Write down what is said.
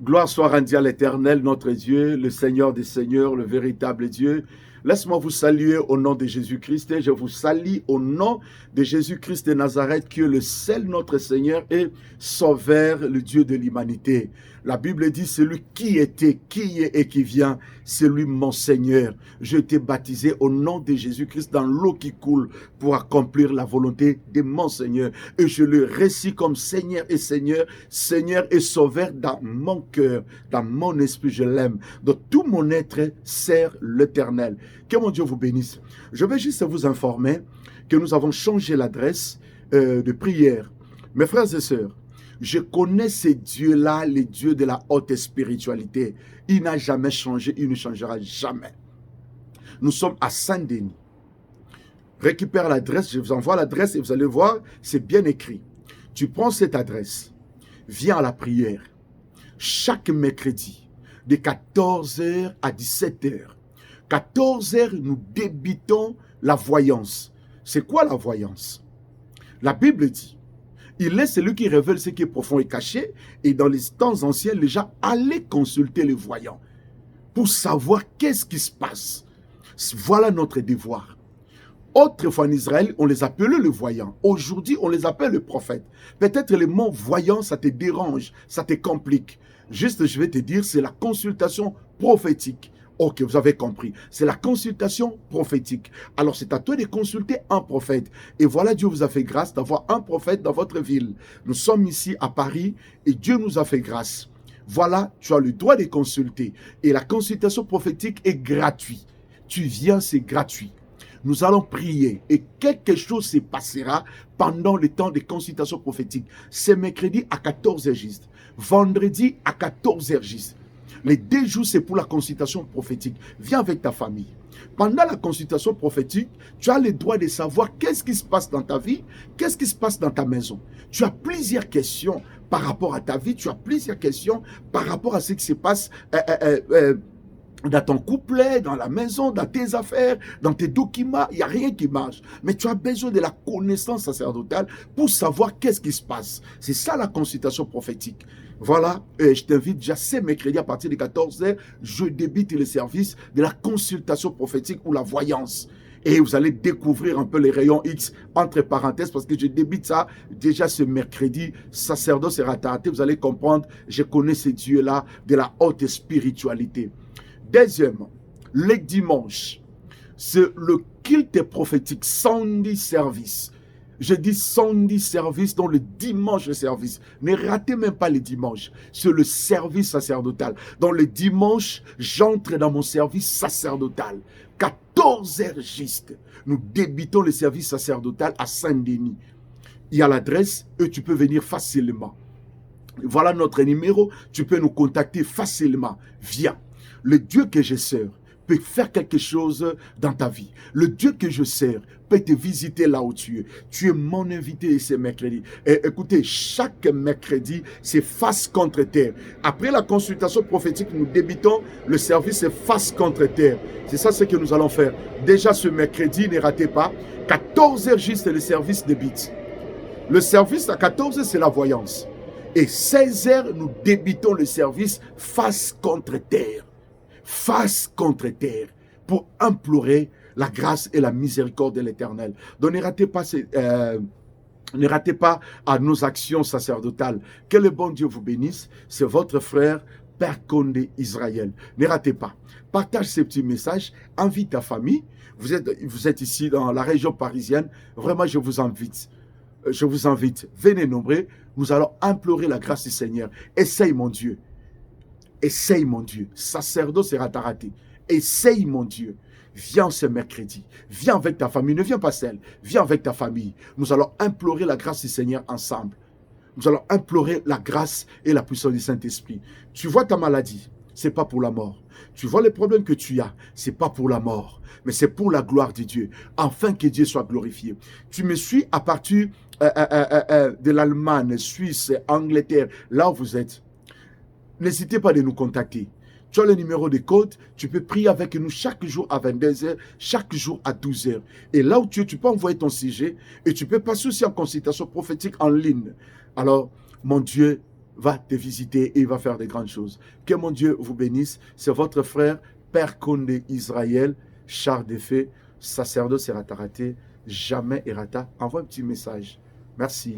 Gloire soit rendue à l'Éternel, notre Dieu, le Seigneur des Seigneurs, le véritable Dieu. Laisse-moi vous saluer au nom de Jésus-Christ et je vous salue au nom de Jésus-Christ de Nazareth qui est le seul notre Seigneur et Sauveur, le Dieu de l'humanité. La Bible dit, celui qui était, qui est et qui vient, c'est lui mon Seigneur. Je t'ai baptisé au nom de Jésus-Christ dans l'eau qui coule pour accomplir la volonté de mon Seigneur. Et je le récite comme Seigneur et Seigneur, Seigneur et Sauveur dans mon cœur, dans mon esprit, je l'aime. De tout mon être, sert l'Éternel. Que mon Dieu vous bénisse. Je vais juste vous informer que nous avons changé l'adresse de prière. Mes frères et sœurs, je connais ces dieux-là, les dieux de la haute spiritualité. Il n'a jamais changé, il ne changera jamais. Nous sommes à Saint-Denis. Récupère l'adresse, je vous envoie l'adresse et vous allez voir, c'est bien écrit. Tu prends cette adresse, viens à la prière. Chaque mercredi, de 14h à 17h. 14h, nous débutons la voyance. C'est quoi la voyance? La Bible dit, il est celui qui révèle ce qui est profond et caché. Et dans les temps anciens, les gens allaient consulter les voyants pour savoir qu'est-ce qui se passe. Voilà notre devoir. Autrefois en Israël, on les appelait le voyant. Aujourd'hui, on les appelle le prophète. Peut-être le mot voyant, ça te dérange, ça te complique. Juste, je vais te dire, c'est la consultation prophétique. Ok, vous avez compris. C'est la consultation prophétique. Alors, c'est à toi de consulter un prophète. Et voilà, Dieu vous a fait grâce d'avoir un prophète dans votre ville. Nous sommes ici à Paris et Dieu nous a fait grâce. Voilà, tu as le droit de consulter. Et la consultation prophétique est gratuite. Tu viens, c'est gratuit. Nous allons prier et quelque chose se passera pendant le temps de consultation prophétique. C'est mercredi à 14h juste. Vendredi à 14h juste. Les 2 jours, c'est pour la consultation prophétique. Viens avec ta famille. Pendant la consultation prophétique, tu as le droit de savoir qu'est-ce qui se passe dans ta vie, qu'est-ce qui se passe dans ta maison. Tu as plusieurs questions par rapport à ta vie, tu as plusieurs questions par rapport à ce qui se passe dans ton couplet, dans la maison, dans tes affaires, dans tes documents. Il n'y a rien qui marche. Mais tu as besoin de la connaissance sacerdotale pour savoir qu'est-ce qui se passe. C'est ça la consultation prophétique. Voilà, je t'invite déjà ce mercredi à partir de 14h, je débute le service de la consultation prophétique ou la voyance. Et vous allez découvrir un peu les rayons X entre parenthèses parce que je débute ça déjà ce mercredi. Sacerdoce sera tardé, vous allez comprendre, je connais ces dieux-là de la haute spiritualité. Deuxièmement, le dimanche, c'est le culte prophétique, Sunday service. Je dis Sunday service, donc le dimanche service. Ne ratez même pas le dimanche. C'est le service sacerdotal. Dans le dimanche, j'entre dans mon service sacerdotal. 14h juste. Nous débutons le service sacerdotal à Saint-Denis. Il y a l'adresse et tu peux venir facilement. Voilà notre numéro. Tu peux nous contacter facilement. Viens. Le Dieu que je sers peut faire quelque chose dans ta vie. Le Dieu que je sers peut te visiter là où tu es. Tu es mon invité ce mercredi. Et écoutez, chaque mercredi, c'est face contre terre. Après la consultation prophétique, nous débutons le service face contre terre. C'est ça ce que nous allons faire. Déjà ce mercredi, ne ratez pas. 14h juste, le service débute. Le service à 14h, c'est la voyance. Et 16h, nous débutons le service face contre terre. Face contre terre, pour implorer la grâce et la miséricorde de l'Éternel. Donc ne ratez pas à nos actions sacerdotales. Que le bon Dieu vous bénisse. C'est votre frère, Père Condé Israël. Ne ratez pas. Partage ces petits messages. Invite ta famille. Vous êtes ici dans la région parisienne. Vraiment, je vous invite. Venez nombreux. Nous allons implorer la grâce du Seigneur. Essaye, mon Dieu. Essaye, mon Dieu. Sacerdoce sera raté. Essaye, mon Dieu. Viens ce mercredi. Viens avec ta famille. Ne viens pas seul. Viens avec ta famille. Nous allons implorer la grâce du Seigneur ensemble. Nous allons implorer la grâce et la puissance du Saint-Esprit. Tu vois ta maladie, ce n'est pas pour la mort. Tu vois les problèmes que tu as, ce n'est pas pour la mort, mais c'est pour la gloire de Dieu, afin que Dieu soit glorifié. Tu me suis à partir de l'Allemagne, Suisse, Angleterre, là où vous êtes. N'hésitez pas de nous contacter. Tu as le numéro de code, tu peux prier avec nous chaque jour à 22h, chaque jour à 12h. Et là où tu es, tu peux envoyer ton sujet et tu peux passer aussi en consultation prophétique en ligne. Alors, mon Dieu va te visiter et il va faire de grandes choses. Que mon Dieu vous bénisse. C'est votre frère, Père Condé Israël, char d'effet, sacerdoce Erata raté, jamais Erata. Envoie un petit message. Merci.